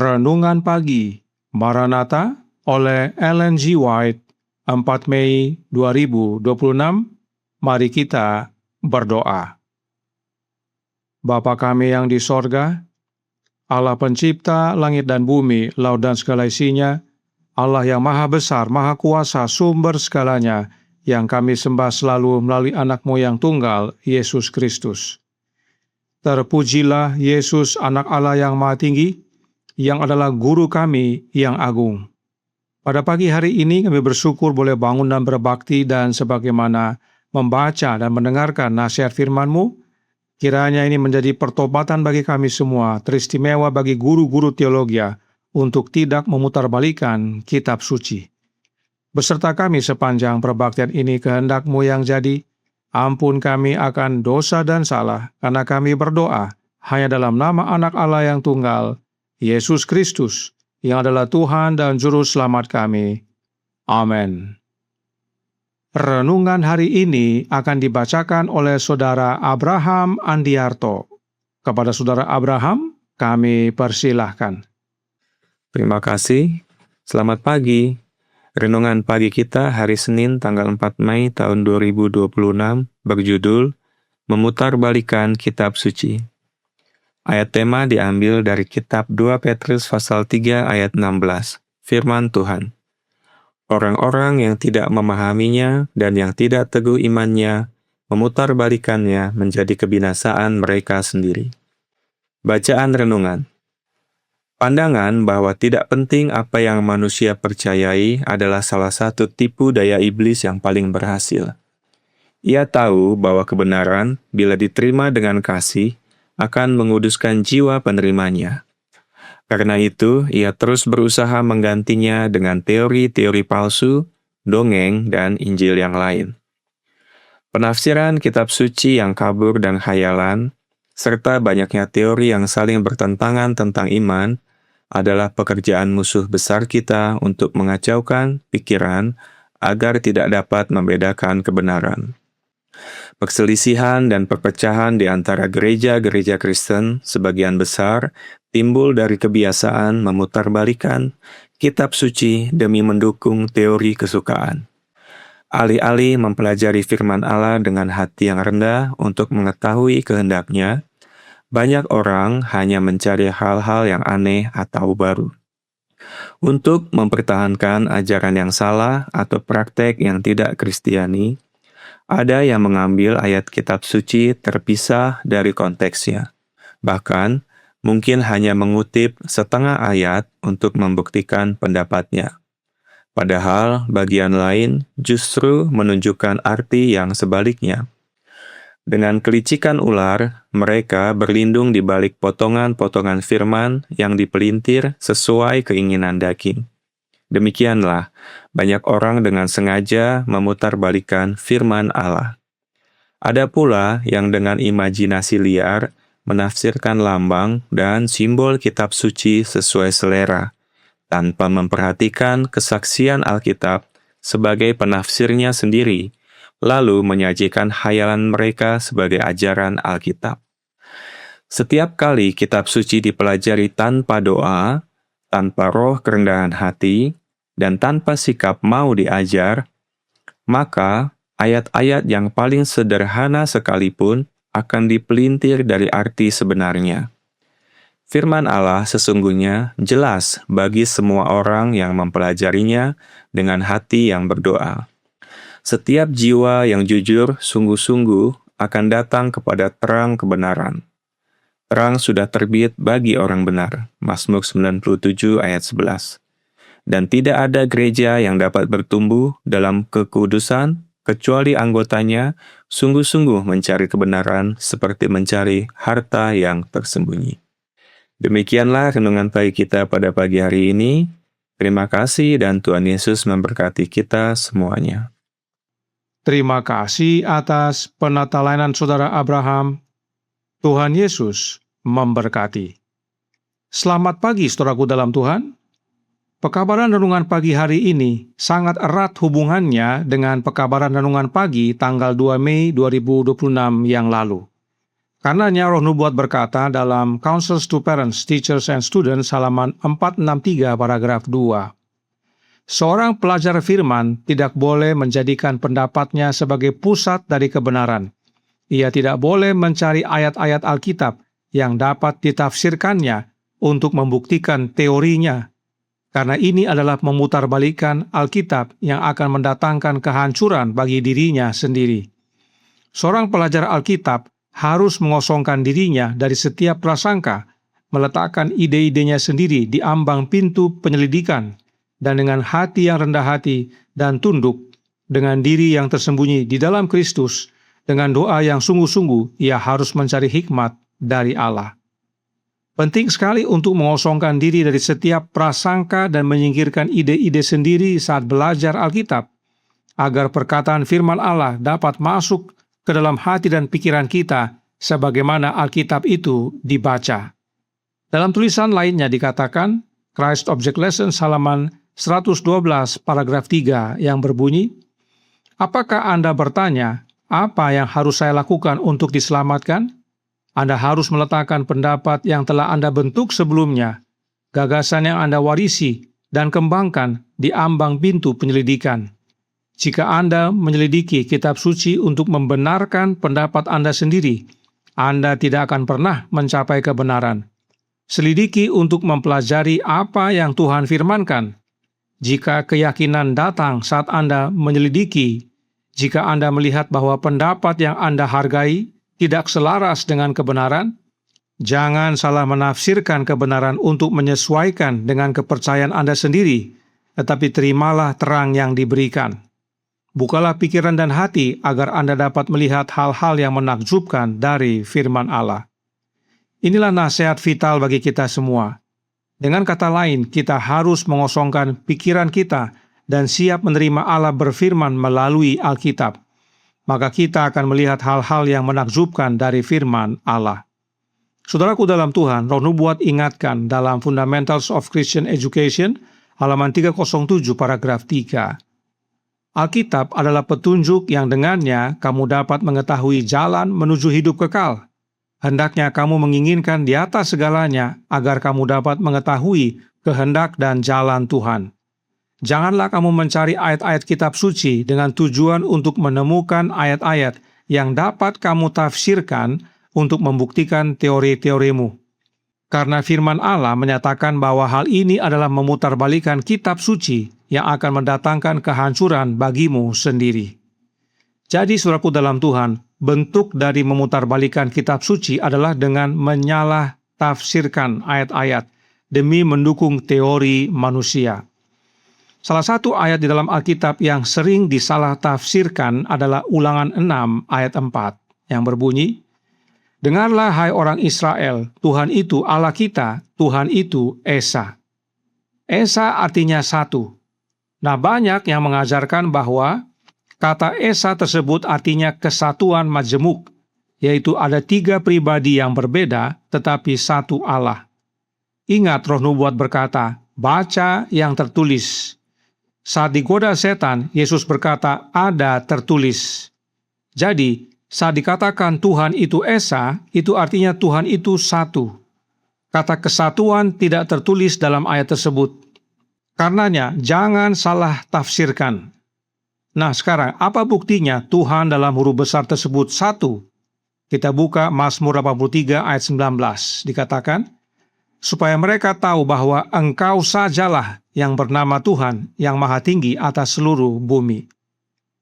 Renungan Pagi Maranatha oleh Ellen G. White, 4 Mei 2026. Mari kita berdoa. Bapa kami yang di sorga, Allah pencipta langit dan bumi, laut dan segala isinya, Allah yang maha besar, maha kuasa, sumber segalanya, yang kami sembah selalu melalui anak-Mu yang tunggal, Yesus Kristus. Terpujilah Yesus, anak Allah yang maha tinggi, yang adalah guru kami yang agung. Pada pagi hari ini kami bersyukur boleh bangun dan berbakti, dan sebagaimana membaca dan mendengarkan nasihat firman-Mu, kiranya ini menjadi pertobatan bagi kami semua, teristimewa bagi guru-guru teologi untuk tidak memutarbalikkan kitab suci. Beserta kami sepanjang perbaktian ini, kehendak-Mu yang jadi, ampun kami akan dosa dan salah, karena kami berdoa hanya dalam nama anak Allah yang tunggal, Yesus Kristus, yang adalah Tuhan dan Juru Selamat kami. Amin. Renungan hari ini akan dibacakan oleh Saudara Abraham Andiarto. Kepada Saudara Abraham, kami persilahkan. Terima kasih. Selamat pagi. Renungan pagi kita hari Senin tanggal 4 Mei tahun 2026 berjudul Memutarbalikkan Kitab Suci. Ayat tema diambil dari kitab 2 Petrus pasal 3 ayat 16. Firman Tuhan. Orang-orang yang tidak memahaminya dan yang tidak teguh imannya memutarbalikannya menjadi kebinasaan mereka sendiri. Bacaan renungan. Pandangan bahwa tidak penting apa yang manusia percayai adalah salah satu tipu daya iblis yang paling berhasil. Ia tahu bahwa kebenaran, bila diterima dengan kasih, akan menguduskan jiwa penerimanya. Karena itu, ia terus berusaha menggantinya dengan teori-teori palsu, dongeng, dan Injil yang lain. Penafsiran kitab suci yang kabur dan khayalan, serta banyaknya teori yang saling bertentangan tentang iman, adalah pekerjaan musuh besar kita untuk mengacaukan pikiran agar tidak dapat membedakan kebenaran. Perselisihan dan perpecahan di antara gereja-gereja Kristen sebagian besar timbul dari kebiasaan memutarbalikkan kitab suci demi mendukung teori kesukaan. Alih-alih mempelajari firman Allah dengan hati yang rendah untuk mengetahui kehendaknya, banyak orang hanya mencari hal-hal yang aneh atau baru. Untuk mempertahankan ajaran yang salah atau praktek yang tidak Kristiani, ada yang mengambil ayat kitab suci terpisah dari konteksnya. Bahkan, mungkin hanya mengutip setengah ayat untuk membuktikan pendapatnya. Padahal, bagian lain justru menunjukkan arti yang sebaliknya. Dengan kelicikan ular, mereka berlindung di balik potongan-potongan firman yang dipelintir sesuai keinginan daging. Demikianlah, banyak orang dengan sengaja memutarbalikkan firman Allah. Ada pula yang dengan imajinasi liar menafsirkan lambang dan simbol kitab suci sesuai selera, tanpa memperhatikan kesaksian Alkitab sebagai penafsirnya sendiri, lalu menyajikan khayalan mereka sebagai ajaran Alkitab. Setiap kali kitab suci dipelajari tanpa doa, tanpa roh kerendahan hati, dan tanpa sikap mau diajar, maka ayat-ayat yang paling sederhana sekalipun akan dipelintir dari arti sebenarnya. Firman Allah sesungguhnya jelas bagi semua orang yang mempelajarinya dengan hati yang berdoa. Setiap jiwa yang jujur sungguh-sungguh akan datang kepada terang kebenaran. Terang sudah terbit bagi orang benar. Mazmur 97 ayat 11. Dan tidak ada gereja yang dapat bertumbuh dalam kekudusan kecuali anggotanya sungguh-sungguh mencari kebenaran seperti mencari harta yang tersembunyi. Demikianlah renungan pagi kita pada pagi hari ini. Terima kasih dan Tuhan Yesus memberkati kita semuanya. Terima kasih atas penatalainan Saudara Abraham. Tuhan Yesus memberkati. Selamat pagi saudaraku dalam Tuhan. Pekabaran renungan pagi hari ini sangat erat hubungannya dengan pekabaran renungan pagi tanggal 2 Mei 2026 yang lalu. Karenanya Roh Nubuat berkata dalam Counsels to Parents, Teachers and Students halaman 463 paragraf 2. Seorang pelajar firman tidak boleh menjadikan pendapatnya sebagai pusat dari kebenaran. Ia tidak boleh mencari ayat-ayat Alkitab yang dapat ditafsirkannya untuk membuktikan teorinya, karena ini adalah memutarbalikkan Alkitab yang akan mendatangkan kehancuran bagi dirinya sendiri. Seorang pelajar Alkitab harus mengosongkan dirinya dari setiap prasangka, meletakkan ide-idenya sendiri di ambang pintu penyelidikan, dan dengan hati yang rendah hati dan tunduk, dengan diri yang tersembunyi di dalam Kristus, dengan doa yang sungguh-sungguh, ia harus mencari hikmat dari Allah. Penting sekali untuk mengosongkan diri dari setiap prasangka dan menyingkirkan ide-ide sendiri saat belajar Alkitab, agar perkataan firman Allah dapat masuk ke dalam hati dan pikiran kita sebagaimana Alkitab itu dibaca. Dalam tulisan lainnya dikatakan, Christ Object Lessons halaman 112 paragraf 3 yang berbunyi, apakah Anda bertanya, apa yang harus saya lakukan untuk diselamatkan? Anda harus meletakkan pendapat yang telah Anda bentuk sebelumnya, gagasan yang Anda warisi dan kembangkan di ambang pintu penyelidikan. Jika Anda menyelidiki kitab suci untuk membenarkan pendapat Anda sendiri, Anda tidak akan pernah mencapai kebenaran. Selidiki untuk mempelajari apa yang Tuhan firmankan. Jika keyakinan datang saat Anda menyelidiki, jika Anda melihat bahwa pendapat yang Anda hargai tidak selaras dengan kebenaran, jangan salah menafsirkan kebenaran untuk menyesuaikan dengan kepercayaan Anda sendiri, tetapi terimalah terang yang diberikan. Bukalah pikiran dan hati agar Anda dapat melihat hal-hal yang menakjubkan dari firman Allah. Inilah nasihat vital bagi kita semua. Dengan kata lain, kita harus mengosongkan pikiran kita dan siap menerima Allah berfirman melalui Alkitab. Maka kita akan melihat hal-hal yang menakjubkan dari firman Allah. Saudaraku dalam Tuhan, Roh Nubuat ingatkan dalam Fundamentals of Christian Education, halaman 307 paragraf 3. Alkitab adalah petunjuk yang dengannya kamu dapat mengetahui jalan menuju hidup kekal. Hendaknya kamu menginginkan di atas segalanya agar kamu dapat mengetahui kehendak dan jalan Tuhan. Janganlah kamu mencari ayat-ayat kitab suci dengan tujuan untuk menemukan ayat-ayat yang dapat kamu tafsirkan untuk membuktikan teori-teorimu. Karena firman Allah menyatakan bahwa hal ini adalah memutarbalikkan kitab suci yang akan mendatangkan kehancuran bagimu sendiri. Jadi, saudaraku dalam Tuhan, bentuk dari memutarbalikkan kitab suci adalah dengan menyalah tafsirkan ayat-ayat demi mendukung teori manusia. Salah satu ayat di dalam Alkitab yang sering disalah tafsirkan adalah Ulangan 6 ayat 4 yang berbunyi, dengarlah hai orang Israel, Tuhan itu Allah kita, Tuhan itu Esa. Esa artinya satu. Nah, banyak yang mengajarkan bahwa kata Esa tersebut artinya kesatuan majemuk, yaitu ada 3 pribadi yang berbeda tetapi satu Allah. Ingat, Roh Nubuat berkata, baca yang tertulis. Saat digoda setan, Yesus berkata, ada tertulis. Jadi, saat dikatakan Tuhan itu Esa, itu artinya Tuhan itu satu. Kata kesatuan tidak tertulis dalam ayat tersebut. Karenanya, jangan salah tafsirkan. Nah, sekarang, apa buktinya Tuhan dalam huruf besar tersebut satu? Kita buka Mazmur 83 ayat 19. Dikatakan, supaya mereka tahu bahwa Engkau sajalah yang bernama Tuhan, yang maha tinggi atas seluruh bumi.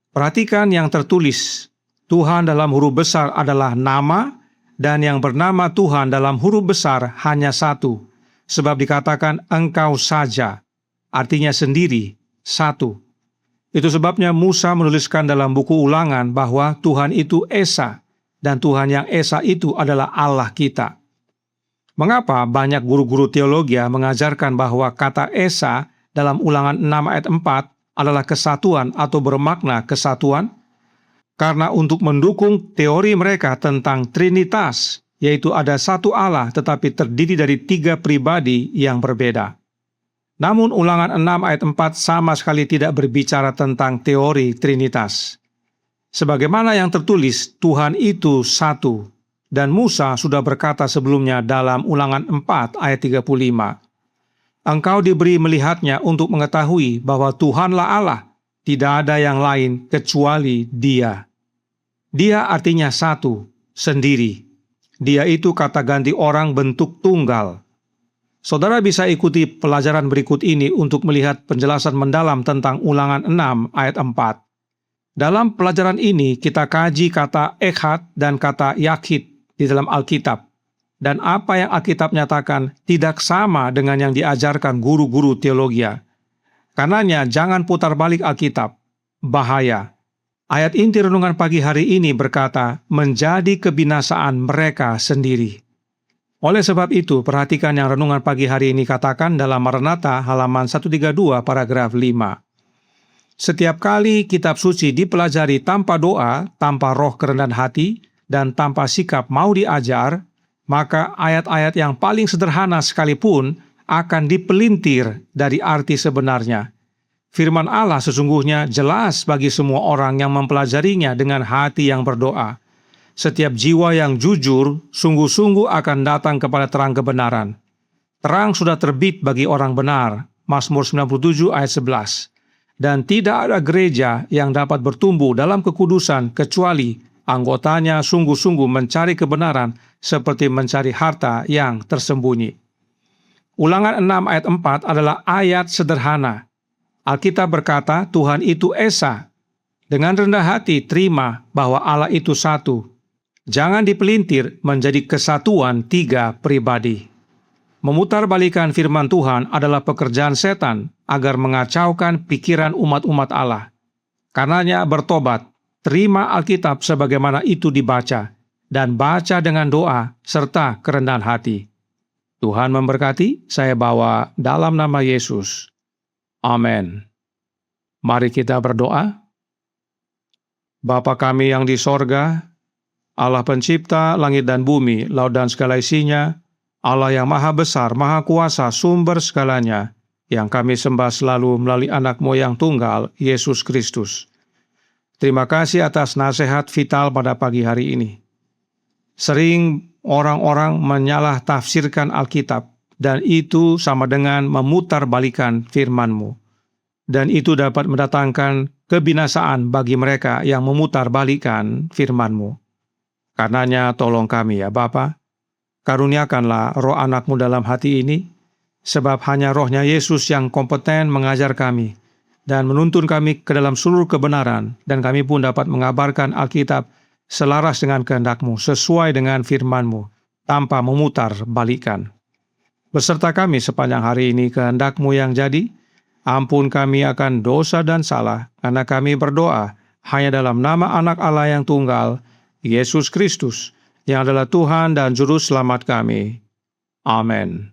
Perhatikan yang tertulis. Tuhan dalam huruf besar adalah nama, dan yang bernama Tuhan dalam huruf besar hanya satu. Sebab dikatakan Engkau saja, artinya sendiri, satu. Itu sebabnya Musa menuliskan dalam buku Ulangan bahwa Tuhan itu Esa, dan Tuhan yang Esa itu adalah Allah kita. Mengapa banyak guru-guru teologi mengajarkan bahwa kata Esa dalam Ulangan 6 ayat 4 adalah kesatuan atau bermakna kesatuan? Karena untuk mendukung teori mereka tentang Trinitas, yaitu ada satu Allah tetapi terdiri dari 3 pribadi yang berbeda. Namun Ulangan 6 ayat 4 sama sekali tidak berbicara tentang teori Trinitas. Sebagaimana yang tertulis, Tuhan itu satu. dan Musa sudah berkata sebelumnya dalam Ulangan 4 ayat 35. Engkau diberi melihatnya untuk mengetahui bahwa Tuhanlah Allah, tidak ada yang lain kecuali Dia. Dia artinya satu, sendiri. Dia itu kata ganti orang bentuk tunggal. Saudara bisa ikuti pelajaran berikut ini untuk melihat penjelasan mendalam tentang Ulangan 6 ayat 4. Dalam pelajaran ini kita kaji kata echad dan kata yachid di dalam Alkitab. Dan apa yang Alkitab nyatakan tidak sama dengan yang diajarkan guru-guru teologi. Karenanya jangan putar balik Alkitab. Bahaya. Ayat inti renungan pagi hari ini berkata, menjadi kebinasaan mereka sendiri. Oleh sebab itu, perhatikan yang renungan pagi hari ini katakan dalam Maranatha halaman 132 paragraf 5. Setiap kali kitab suci dipelajari tanpa doa, tanpa roh kerendahan hati, dan tanpa sikap mau diajar, maka ayat-ayat yang paling sederhana sekalipun akan dipelintir dari arti sebenarnya. Firman Allah sesungguhnya jelas bagi semua orang yang mempelajarinya dengan hati yang berdoa. Setiap jiwa yang jujur sungguh-sungguh akan datang kepada terang kebenaran. Terang sudah terbit bagi orang benar, Mazmur 97 ayat 11. Dan tidak ada gereja yang dapat bertumbuh dalam kekudusan kecuali anggotanya sungguh-sungguh mencari kebenaran seperti mencari harta yang tersembunyi. Ulangan 6 ayat 4 adalah ayat sederhana. Alkitab berkata Tuhan itu Esa. Dengan rendah hati terima bahwa Allah itu satu. Jangan dipelintir menjadi kesatuan tiga pribadi. Memutarbalikan firman Tuhan adalah pekerjaan setan agar mengacaukan pikiran umat-umat Allah. Karenanya bertobat, terima Alkitab sebagaimana itu dibaca, dan baca dengan doa serta kerendahan hati. Tuhan memberkati, saya bawa dalam nama Yesus. Amin. Mari kita berdoa. Bapa kami yang di sorga, Allah pencipta langit dan bumi, laut dan segala isinya, Allah yang maha besar, maha kuasa, sumber segalanya, yang kami sembah selalu melalui anak-Mu yang tunggal, Yesus Kristus. Terima kasih atas nasihat vital pada pagi hari ini. Sering orang-orang menyalah tafsirkan Alkitab, dan itu sama dengan memutarbalikan firman-Mu. Dan itu dapat mendatangkan kebinasaan bagi mereka yang memutarbalikan firman-Mu. Karenanya tolong kami ya Bapa, karuniakanlah roh anak-Mu dalam hati ini, sebab hanya rohnya Yesus yang kompeten mengajar kami, dan menuntun kami ke dalam seluruh kebenaran, dan kami pun dapat mengabarkan Alkitab selaras dengan kehendak-Mu, sesuai dengan firman-Mu, tanpa memutar balikan. Beserta kami sepanjang hari ini kehendak-Mu yang jadi, ampun kami akan dosa dan salah, karena kami berdoa hanya dalam nama Anak Allah yang tunggal, Yesus Kristus, yang adalah Tuhan dan Juru Selamat kami. Amin.